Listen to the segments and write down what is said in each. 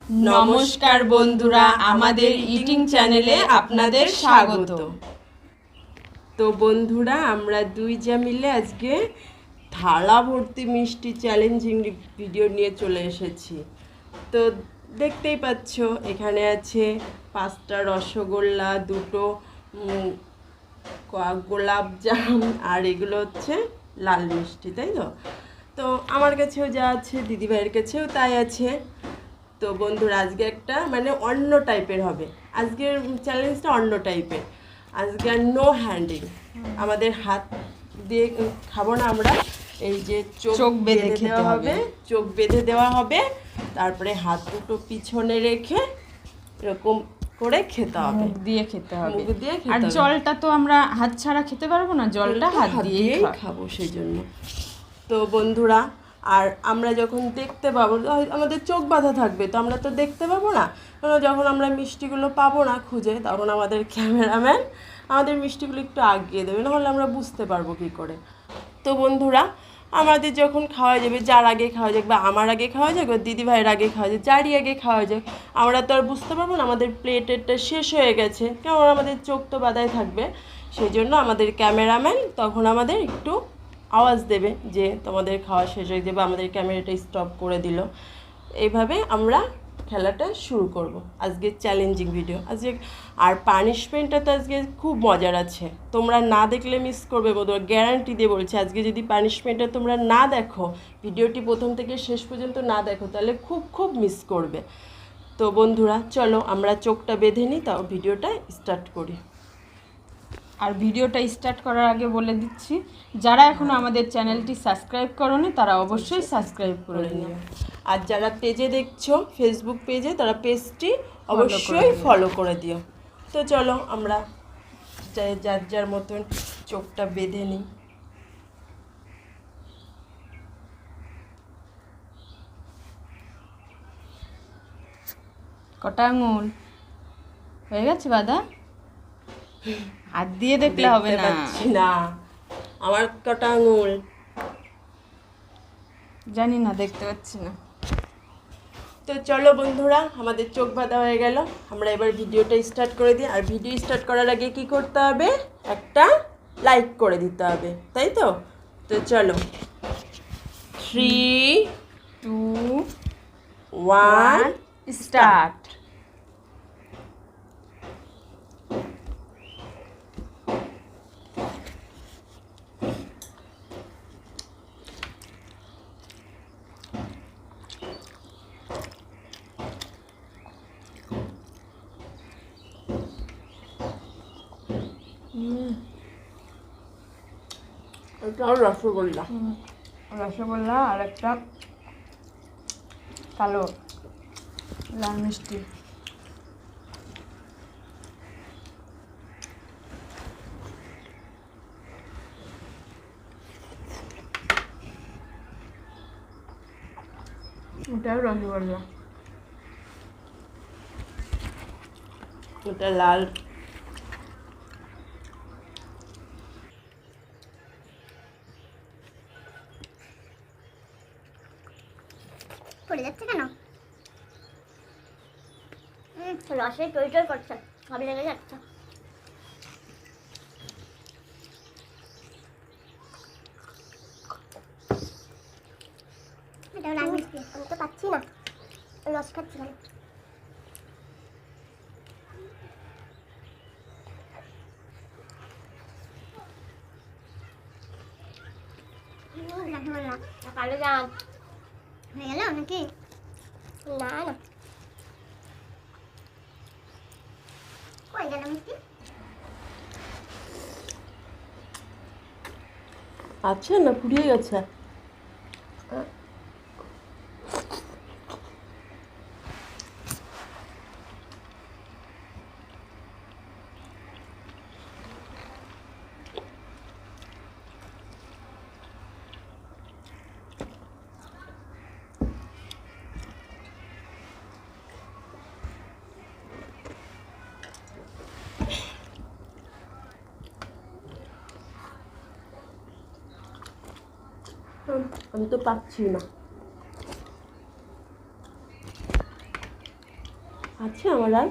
নমস্কার বন্ধুরা, আমাদের ইটিং চ্যানেলে আপনাদের স্বাগত। তো বন্ধুরা, আমরা দুই যা মিলে আজকে থালা ভর্তি মিষ্টি চ্যালেঞ্জিং ভিডিও নিয়ে চলে এসেছি। তো দেখতেই পাচ্ছ, এখানে আছে 5টা রসগোল্লা, 2টো গোলাপ জাম, আর এগুলো হচ্ছে লাল মিষ্টি, তাই তো? তো আমার কাছেও যা আছে, দিদিভাইয়ের কাছেও তাই আছে। তো বন্ধুরা, আজকে একটা মানে অন্য টাইপের হবে। আজকের চ্যালেঞ্জটা অন্য টাইপের। আজকে আর নো হ্যান্ডিং, আমাদের হাত দিয়ে খাবো না আমরা। এই যে চোখ বেঁধে দেওয়া হবে, চোখ বেঁধে দেওয়া হবে, তারপরে হাত দুটো পিছনে রেখে এরকম করে খেতে হবে, মুখ দিয়ে খেতে হবে। মুখ দিয়ে খেতে আর হবে। জলটা তো আমরা হাত ছাড়া খেতে পারবো না, জলটা হাত দিয়েই খাবো সেই জন্য। তো বন্ধুরা, আর আমরা যখন দেখতে পাবো, আমাদের চোখ বাঁধা থাকবে, তো আমরা তো দেখতে পাবো না। যখন আমরা মিষ্টিগুলো পাবো না খুঁজে, তখন আমাদের ক্যামেরাম্যান আমাদের মিষ্টিগুলো একটু আগিয়ে দেবে, নাহলে আমরা বুঝতে পারবো কী করে। তো বন্ধুরা, আমাদের যখন খাওয়া যাবে, যার আগে খাওয়া যাক, বা আমার আগে খাওয়া যাক, বা দিদিভাইয়ের আগে খাওয়া যাক, যারই আগে খাওয়া যাক, আমরা তো আর বুঝতে পারবো না আমাদের প্লেটেরটা শেষ হয়ে গেছে, কেমন আমাদের চোখ তো বাঁধাই থাকবে। সেই জন্য আমাদের ক্যামেরাম্যান তখন আমাদের একটু আওয়াজ দেবে যে তোমাদের খাওয়া শেষ হয়ে যাবে, আমাদের ক্যামেরাটা স্টপ করে দিল। এইভাবে আমরা খেলাটা শুরু করব। আজকে চ্যালেঞ্জিং ভিডিও আজকে। আর পানিশমেন্টটা তো আজকে খুব মজার আছে, তোমরা না দেখলে মিস করবে বন্ধুরা, গ্যারান্টি দিয়ে বলছি। আজকে যদি পানিশমেন্টটা তোমরা না দেখো, ভিডিওটি প্রথম থেকে শেষ পর্যন্ত না দেখো, তাহলে খুব খুব মিস করবে। তো বন্ধুরা, চলো আমরা চোখটা বেঁধে নিই, তাও ভিডিওটা স্টার্ট করি। আর ভিডিওটা স্টার্ট করার আগে বলে দিচ্ছি, যারা এখনো আমাদের চ্যানেলটি সাবস্ক্রাইব করোনি তারা অবশ্যই সাবস্ক্রাইব করে নিও। আর যারা পেজে দেখছো, ফেসবুক পেজে, তারা পেজটি অবশ্যই ফলো করে দিও। তো চলো আমরা যার যার মতন চোখটা বেঁধে নিই। কটা আঙুল হয়ে গেছে বাদা? হাত দিয়ে দেখলে হবে না। না, আমার কটা আঙুল জানি না, দেখতে পাচ্ছি না। তো চলো বন্ধুরা, আমাদের চোখ বাঁধা হয়ে গেল, আমরা এবার ভিডিওটা স্টার্ট করে দিই। আর ভিডিও স্টার্ট করার আগে কি করতে হবে? একটা লাইক করে দিতে হবে, তাই তো? তো চলো, 3, 2, 1 স্টার্ট। এটা রসগোল্লা। রসগোল্লা আর একটা কালো লাল মিষ্টি। ওটাও রসগোল্লা, ওটা লাল। পড়ে যাচ্ছে কেন? রসে টই টই করছে, সব লেগে যাচ্ছে। এটা লাল মিষ্টি, আমি তো পাচ্ছি না, রস খাচ্ছি না। কালো জাম হয়ে গেল নাকি? না না, কই গেল মিষ্টি? আছে না, ফুরিয়ে গেছে। আমি তো পাচ্ছি না। আছে আমার আর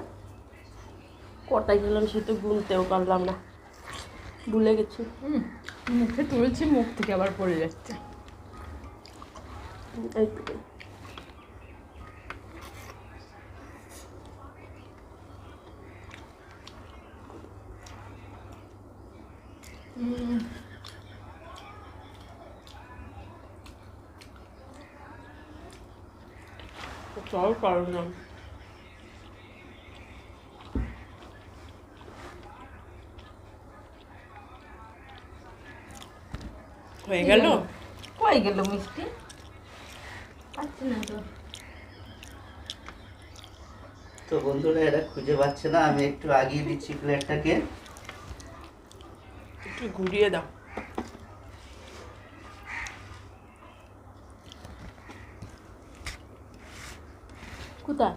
কটা খেলাম সে তো গুনতেও পারলাম না, ভুলে গেছি। মুখে তুলেছি, মুখ থেকে আবার পড়ে যাচ্ছে। এই তো। চল পারলাম। হয়ে গেল? কই গেল মিষ্টি? পাচ্ছি না তো। তো বন্ধুরা এরা খুঁজে পাচ্ছে না, আমি একটু আগিয়ে দিচ্ছি প্লেটটাকে। একটু ঘুরিয়ে দাও। কোথায়?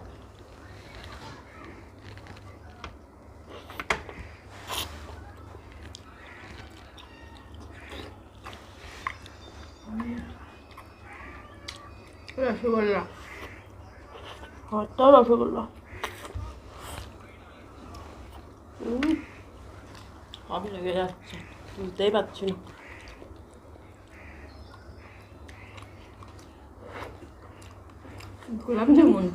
রসগোল্লা। হাতটাও রসগোল্লা। সব লেগে যাচ্ছে, বুঝতেই পারছি না। গোলাপ জামুন।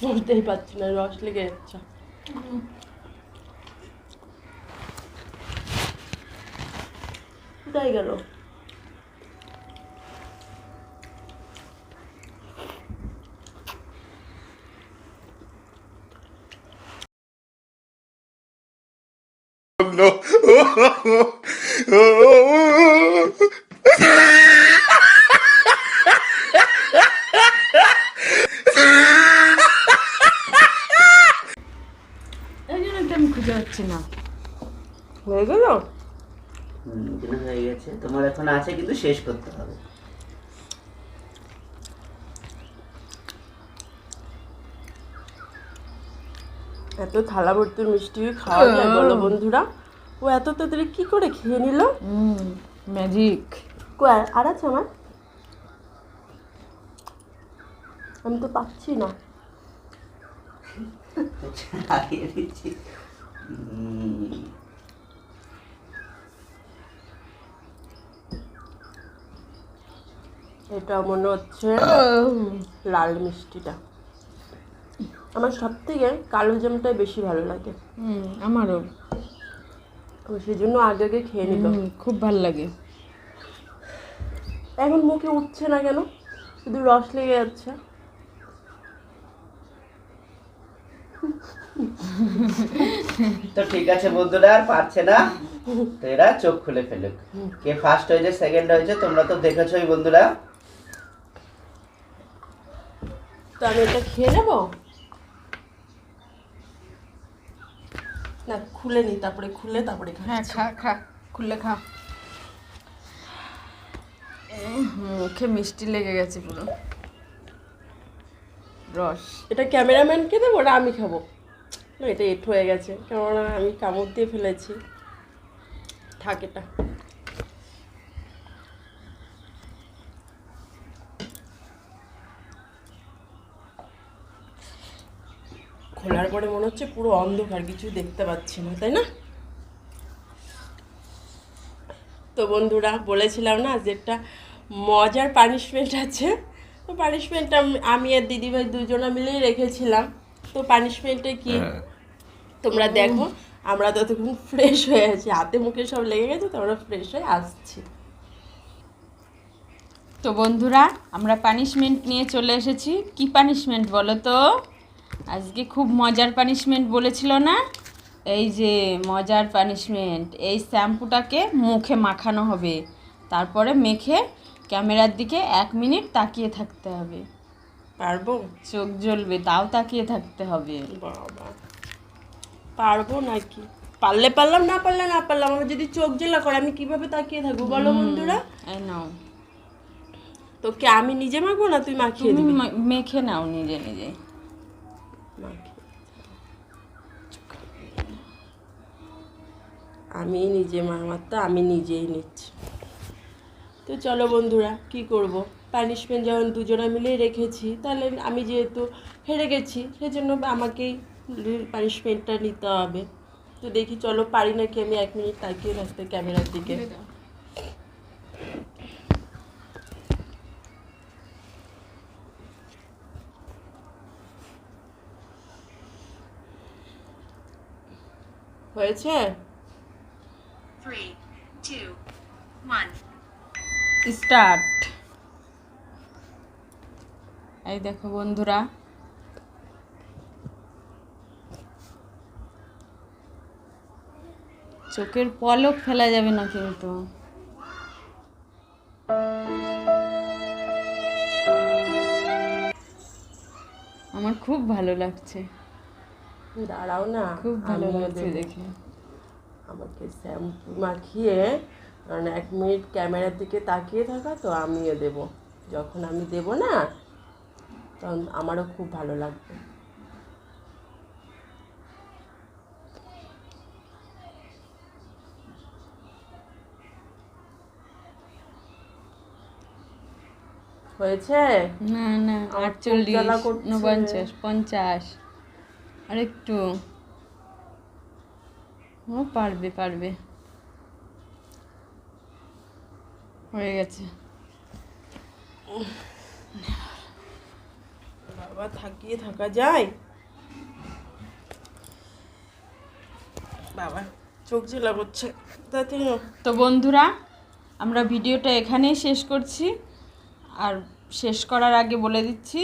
বুঝতেই পারছি না, রস লেগে যাচ্ছে। কোথায় গেল? এই জন্য তো আমি খুঁজে পাচ্ছি না। হয়ে গেল? এগুলো হয়ে গেছে, তোমার এখন আছে কিন্তু শেষ করতে হবে। এত থালা ভর্তি মিষ্টি খাওয়া যায় বলো বন্ধুরা? ও এত তাড়াতাড়ি কি করে খেয়ে নিল? ম্যাজিক। কই আর আছে আমার? আমি তো পাচ্ছি না। আগিয়ে দিচ্ছি। এটা মনে হচ্ছে লাল মিষ্টিটা। আমার সব থেকে কালো জামটাই বেশি ভালো লাগে। আমারও। তো সেই জন্য আগে আগে খেয়ে নিল। খুব ভালো লাগে। এখন মুখে উঠছে না কেন? শুধু রস লেগে যাচ্ছে। তো ঠিক আছে বন্ধুরা, আর পারছে না, তো এরা চোখ খুলে ফেলুক। কে ফার্স্ট হয়েছে সেকেন্ড হয়েছে তোমরা তো দেখেছোই বন্ধুরা। তো আমি এটা খেয়ে নেব না, খুলে নি, তারপরে খুলে তারপরে খা। হ্যাঁ খা খা, খুলে খা। মুখে মিষ্টি লেগে গেছে পুরো। রস। এটা ক্যামেরাম্যানকে দেবো না আমি খাবো? না, এটা এঁঠো হয়ে গেছে, কেননা আমি কামড় দিয়ে ফেলেছি। থাক এটা। খোলার পরে মনে হচ্ছে পুরো অন্ধকার, কিছু দেখতে পাচ্ছি না, তাই না? তো বন্ধুরা বলেছিলাম না যে একটা মজার পানিশমেন্ট আছে। তো পানিশমেন্টটা আমি আর দিদিভাই দুজনা মিলেই রেখেছিলাম। তো পানিশমেন্টে কি তোমরা দেখো। আমরা ততক্ষণ ফ্রেশ হয়ে আছি, হাতে মুখে সব লেগে গেছে, তো আমরা ফ্রেশ হয়ে আসছি। তো বন্ধুরা আমরা পানিশমেন্ট নিয়ে চলে এসেছি। কি পানিশমেন্ট বলো তো? আজকে খুব মজার পানিশমেন্ট বলেছিল না? এই যে মজার পানিশমেন্ট, এই শ্যাম্পুটাকে মুখে মাখানো হবে, তারপরে মেখে ক্যামেরার দিকে 1 মিনিট তাকিয়ে থাকতে হবে। পারবো? চোখ জ্বলবে, তাও তাকিয়ে থাকতে হবে। বাবা, পারবো নাকি? পারলে পারলাম, না পারলে না পারলাম। আমার যদি চোখ জ্বালা করে আমি কিভাবে তাকিয়ে থাকবো বলো বন্ধুরা? এই নাও। তো কে আমি নিজে মাখবো না তুই মাখিয়ে তুমি দিবি? মেখে নাও নিজে নিজে। আমি নিজে আমার তো আমি নিজেই নিচ্ছি। তো তো চলো বন্ধুরা, কি করব, পানিশমেন্ট যখন দুজনে মিলেই রেখেছি, তাহলে আমি যেহেতু হেরে গেছি সেজন্য আমাকেই পানিশমেন্টটা নিতে হবে। তো দেখি চলো পারি নাকি। আমি 1 মিনিট তাকিয়ে থাকতে ক্যামেরার দিকে। হয়েছে? 3, 2, 1. স্টার্ট। এই দেখো বন্ধুরা, চোখের পলক ফেলা যাবে না কিন্তু। আমার খুব ভালো লাগছে, দাঁড়াও না, খুব ভালো আমিও লাগছে দেবো। দেখে। আমাকে শ্যাম্পু মাখিয়ে, কারণ 1 মিনিট ক্যামেরার দিকে তাকিয়ে থাকা, তো আমিও দেব। যখন আমি দেব না, তখন আমারও খুব ভালো লাগবে। হয়েছে? না না, আমার খুব 48, জ্বালা করছে। 49, 50, আর একটু। ও পারবে পারবে, হয়ে গেছে। বাবা, থাকিয়ে থাকা যায়? বাবা, চোখ জ্বালা করছে। তাড়াতাড়ি নাও। তো বন্ধুরা, আমরা ভিডিওটা এখানেই শেষ করছি। আর শেষ করার আগে বলে দিচ্ছি,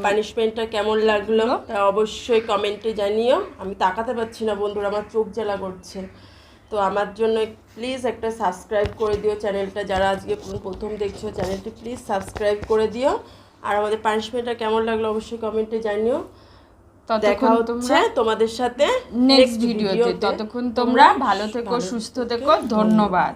পানিশমেন্টটা কেমন লাগলো তা অবশ্যই কমেন্টে জানিও। আমি তাকাতে পারছি না বন্ধুরা, আমার চোখ জ্বালা করছে। তো আমার জন্য প্লিজ একটা সাবস্ক্রাইব করে দিও চ্যানেলটা। যারা আজকে প্রথম দেখছো, চ্যানেলটি প্লিজ সাবস্ক্রাইব করে দিও। আর আমাদের পানিশমেন্টটা কেমন লাগলো অবশ্যই কমেন্টে জানিও। দেখা হচ্ছে তোমাদের সাথে নেক্সট ভিডিওতে। ততক্ষণ তোমরা ভালো থেকো, সুস্থ থেকো। ধন্যবাদ।